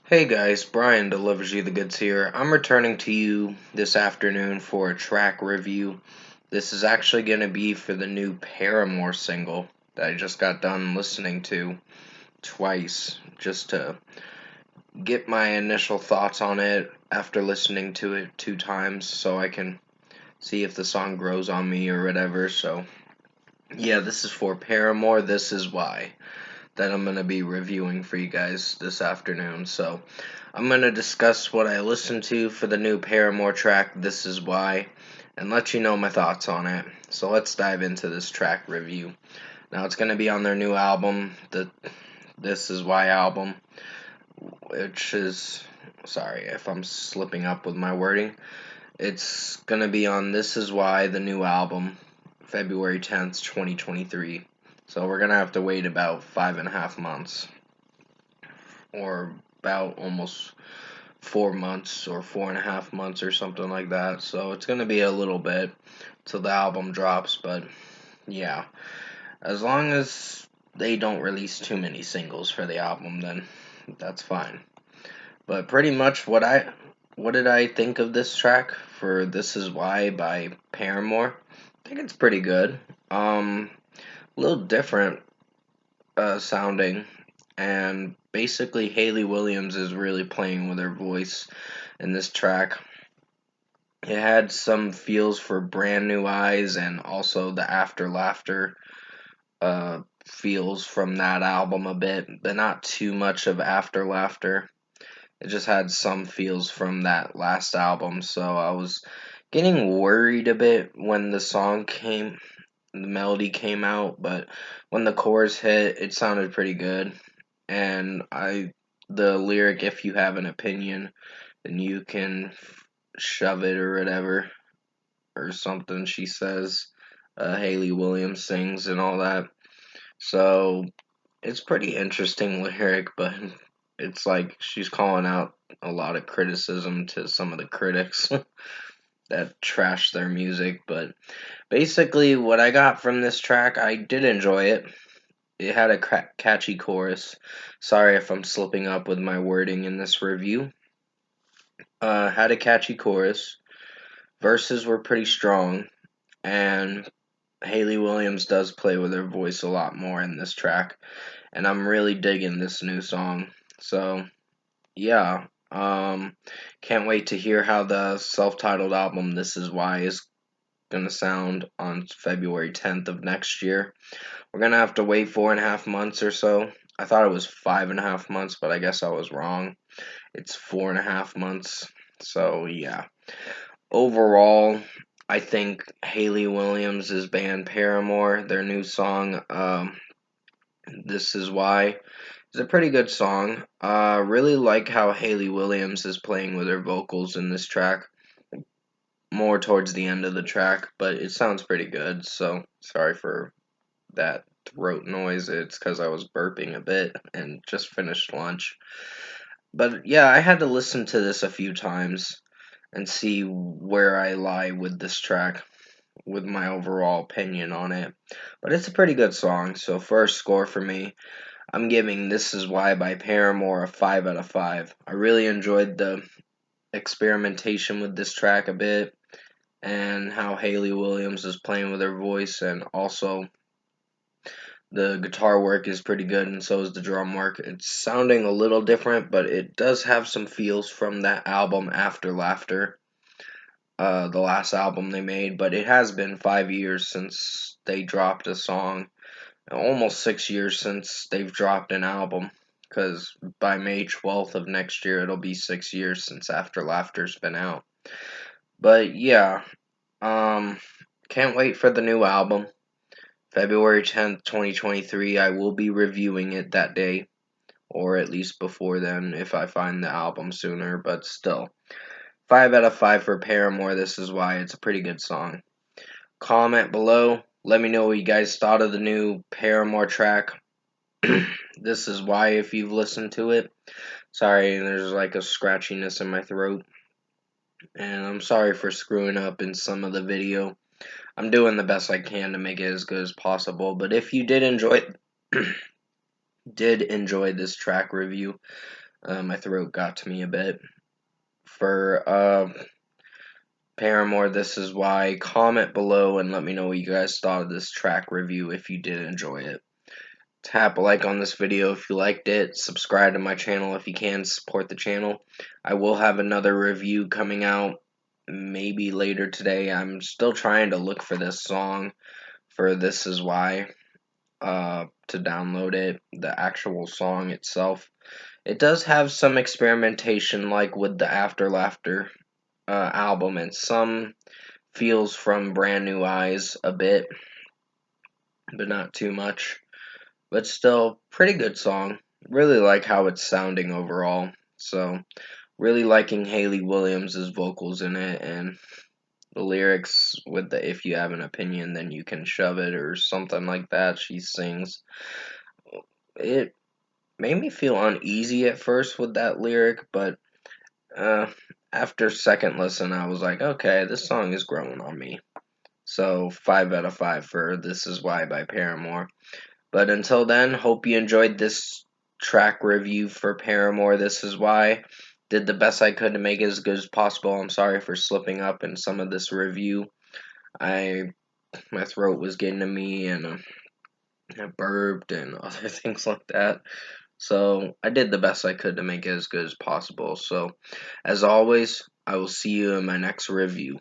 Hey guys, Brian delivers you the goods here. I'm returning to you this afternoon for a track review. This is actually going to be for the new Paramore single that I just got done listening to twice, just to get my initial thoughts on it after listening to it two times so I can see if the song grows on me or whatever. So, yeah, this is for Paramore. This is why that I'm going to be reviewing for you guys this afternoon. So, I'm going to discuss what I listened to for the new Paramore track, This Is Why, and let you know my thoughts on it. So, let's dive into this track review. Now, it's going to be on their new album, the This Is Why album, which is, sorry if I'm slipping up with my wording. It's going to be on This Is Why, the new album, February 10th, 2023. So we're going to have to wait about 5.5 months, or about almost 4 months, or 4.5 months, or something like that. So it's going to be a little bit till the album drops, but yeah. As long as they don't release too many singles for the album, then that's fine. But pretty much what did I think of this track for This Is Why by Paramore? I think it's pretty good. A little different sounding, and basically Hayley Williams is really playing with her voice in this track. It had some feels for Brand New Eyes and also the After Laughter feels from that album a bit, but not too much of After Laughter. It just had some feels from that last album, so I was getting worried a bit when the melody came out, but when the chorus hit, it sounded pretty good. And the lyric, if you have an opinion, then you can shove it or whatever, or something she says. Hayley Williams sings and all that. So it's pretty interesting lyric, but it's like she's calling out a lot of criticism to some of the critics that trash their music. But basically, what I got from this track, I did enjoy it. It had a catchy chorus. Sorry if I'm slipping up with my wording in this review. Had a catchy chorus. Verses were pretty strong, and Hayley Williams does play with her voice a lot more in this track, and I'm really digging this new song. So, yeah, can't wait to hear how the self-titled album This Is Why is gonna sound on February 10th of next year. We're gonna have to wait 4.5 months or so. I thought it was 5.5 months, but I guess I was wrong. It's 4.5 months. So yeah. Overall, I think Hayley Williams' band Paramore, their new song, This Is Why, is a pretty good song. Really like how Hayley Williams is playing with her vocals in this track. More towards the end of the track, but it sounds pretty good, so sorry for that throat noise. It's because I was burping a bit and just finished lunch. But yeah, I had to listen to this a few times and see where I lie with this track, with my overall opinion on it. But it's a pretty good song, so first score for me, I'm giving This Is Why by Paramore a 5 out of 5. I really enjoyed the experimentation with this track a bit, and how Hayley Williams is playing with her voice, and also the guitar work is pretty good, and so is the drum work. It's sounding a little different, but it does have some feels from that album After Laughter, the last album they made. But it has been 5 years since they dropped a song, almost 6 years since they've dropped an album. Because by May 12th of next year, it'll be 6 years since After Laughter's been out. But yeah, um, can't wait for the new album. February 10th, 2023, I will be reviewing it that day, or at least before then if I find the album sooner, but still. 5 out of 5 for Paramore, This Is Why. It's a pretty good song. Comment below, let me know what you guys thought of the new Paramore track. This Is Why, if you've listened to it. Sorry, there's like a scratchiness in my throat, and I'm sorry for screwing up in some of the video. I'm doing the best I can to make it as good as possible, but if you did enjoy this track review, My throat got to me a bit. For Paramore, This Is Why, comment below and let me know what you guys thought of this track review if you did enjoy it. Tap a like on this video if you liked it. Subscribe to my channel if you can. Support the channel. I will have another review coming out maybe later today. I'm still trying to look for this song for This Is Why to download it, the actual song itself. It does have some experimentation like with the After Laughter album and some feels from Brand New Eyes a bit, but not too much. But still, pretty good song. Really like how it's sounding overall. So, really liking Hayley Williams' vocals in it and the lyrics with the "if you have an opinion, then you can shove it" or something like that. She sings. It made me feel uneasy at first with that lyric, but uh, after second listen, I was like, okay, this song is growing on me. So 5 out of 5 for This Is Why by Paramore. But until then, hope you enjoyed this track review for Paramore. This Is Why. Did the best I could to make it as good as possible. I'm sorry for slipping up in some of this review. My throat was getting to me and I burped and other things like that. So I did the best I could to make it as good as possible. So as always, I will see you in my next review.